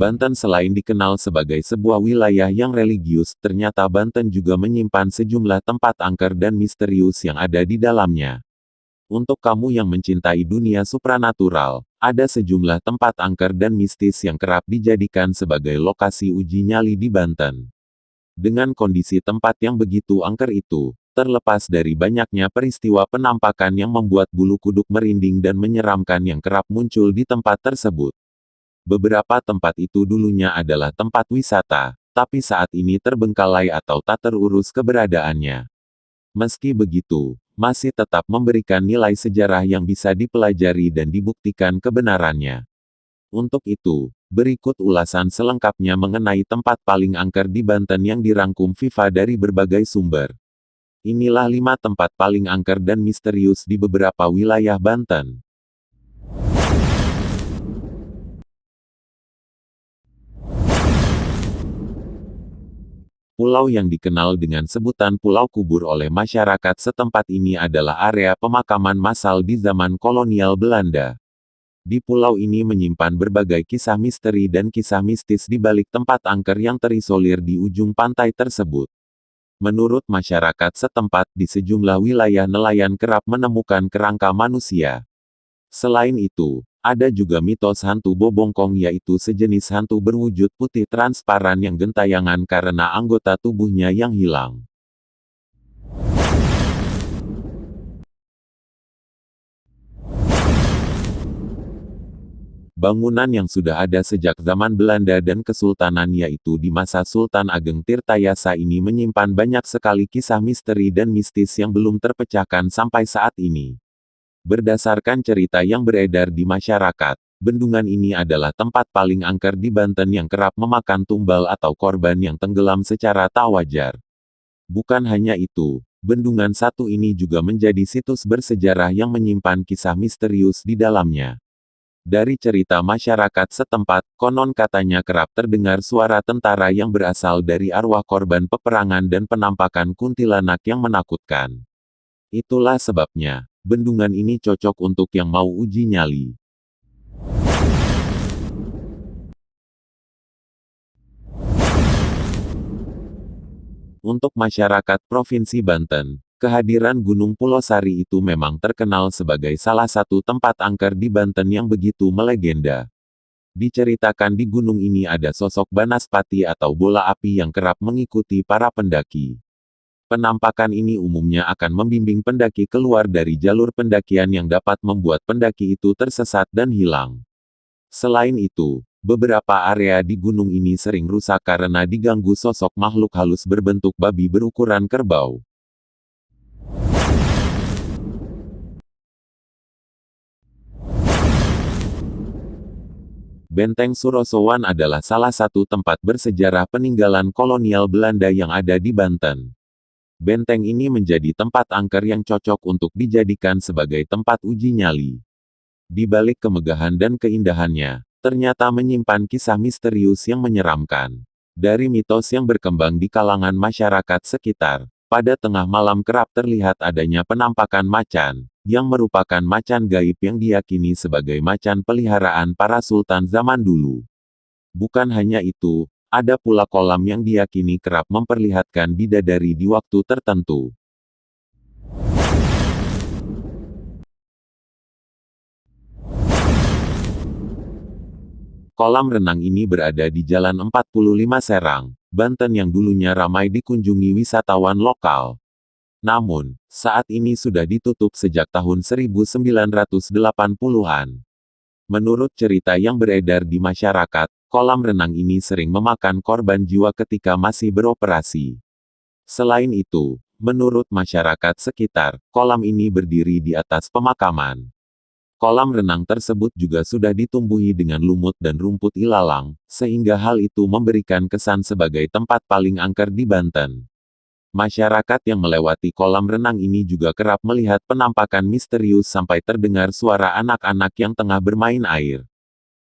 Banten selain dikenal sebagai sebuah wilayah yang religius, ternyata Banten juga menyimpan sejumlah tempat angker dan misterius yang ada di dalamnya. Untuk kamu yang mencintai dunia supranatural, ada sejumlah tempat angker dan mistis yang kerap dijadikan sebagai lokasi uji nyali di Banten. Dengan kondisi tempat yang begitu angker itu, terlepas dari banyaknya peristiwa penampakan yang membuat bulu kuduk merinding dan menyeramkan yang kerap muncul di tempat tersebut. Beberapa tempat itu dulunya adalah tempat wisata, tapi saat ini terbengkalai atau tak terurus keberadaannya. Meski begitu, masih tetap memberikan nilai sejarah yang bisa dipelajari dan dibuktikan kebenarannya. Untuk itu, berikut ulasan selengkapnya mengenai tempat paling angker di Banten yang dirangkum Viva dari berbagai sumber. Inilah 5 tempat paling angker dan misterius di beberapa wilayah Banten. Pulau yang dikenal dengan sebutan Pulau Kubur oleh masyarakat setempat ini adalah area pemakaman massal di zaman kolonial Belanda. Di pulau ini menyimpan berbagai kisah misteri dan kisah mistis di balik tempat angker yang terisolir di ujung pantai tersebut. Menurut masyarakat setempat, di sejumlah wilayah nelayan kerap menemukan kerangka manusia. Selain itu, ada juga mitos hantu bobongkong, yaitu sejenis hantu berwujud putih transparan yang gentayangan karena anggota tubuhnya yang hilang. Bangunan yang sudah ada sejak zaman Belanda dan Kesultanan, yaitu di masa Sultan Ageng Tirtayasa ini, menyimpan banyak sekali kisah misteri dan mistis yang belum terpecahkan sampai saat ini. Berdasarkan cerita yang beredar di masyarakat, bendungan ini adalah tempat paling angker di Banten yang kerap memakan tumbal atau korban yang tenggelam secara tak wajar. Bukan hanya itu, bendungan satu ini juga menjadi situs bersejarah yang menyimpan kisah misterius di dalamnya. Dari cerita masyarakat setempat, konon katanya kerap terdengar suara tentara yang berasal dari arwah korban peperangan dan penampakan kuntilanak yang menakutkan. Itulah sebabnya, bendungan ini cocok untuk yang mau uji nyali. Untuk masyarakat Provinsi Banten, kehadiran Gunung Pulosari itu memang terkenal sebagai salah satu tempat angker di Banten yang begitu melegenda. Diceritakan di gunung ini ada sosok Banaspati atau bola api yang kerap mengikuti para pendaki. Penampakan ini umumnya akan membimbing pendaki keluar dari jalur pendakian yang dapat membuat pendaki itu tersesat dan hilang. Selain itu, beberapa area di gunung ini sering rusak karena diganggu sosok makhluk halus berbentuk babi berukuran kerbau. Benteng Surosowan adalah salah satu tempat bersejarah peninggalan kolonial Belanda yang ada di Banten. Benteng ini menjadi tempat angker yang cocok untuk dijadikan sebagai tempat uji nyali. Di balik kemegahan dan keindahannya, ternyata menyimpan kisah misterius yang menyeramkan. Dari mitos yang berkembang di kalangan masyarakat sekitar, pada tengah malam kerap terlihat adanya penampakan macan, yang merupakan macan gaib yang diyakini sebagai macan peliharaan para sultan zaman dulu. Bukan hanya itu, ada pula kolam yang diyakini kerap memperlihatkan bidadari di waktu tertentu. Kolam renang ini berada di Jalan 45 Serang, Banten yang dulunya ramai dikunjungi wisatawan lokal. Namun, saat ini sudah ditutup sejak tahun 1980-an. Menurut cerita yang beredar di masyarakat, kolam renang ini sering memakan korban jiwa ketika masih beroperasi. Selain itu, menurut masyarakat sekitar, kolam ini berdiri di atas pemakaman. Kolam renang tersebut juga sudah ditumbuhi dengan lumut dan rumput ilalang, sehingga hal itu memberikan kesan sebagai tempat paling angker di Banten. Masyarakat yang melewati kolam renang ini juga kerap melihat penampakan misterius sampai terdengar suara anak-anak yang tengah bermain air.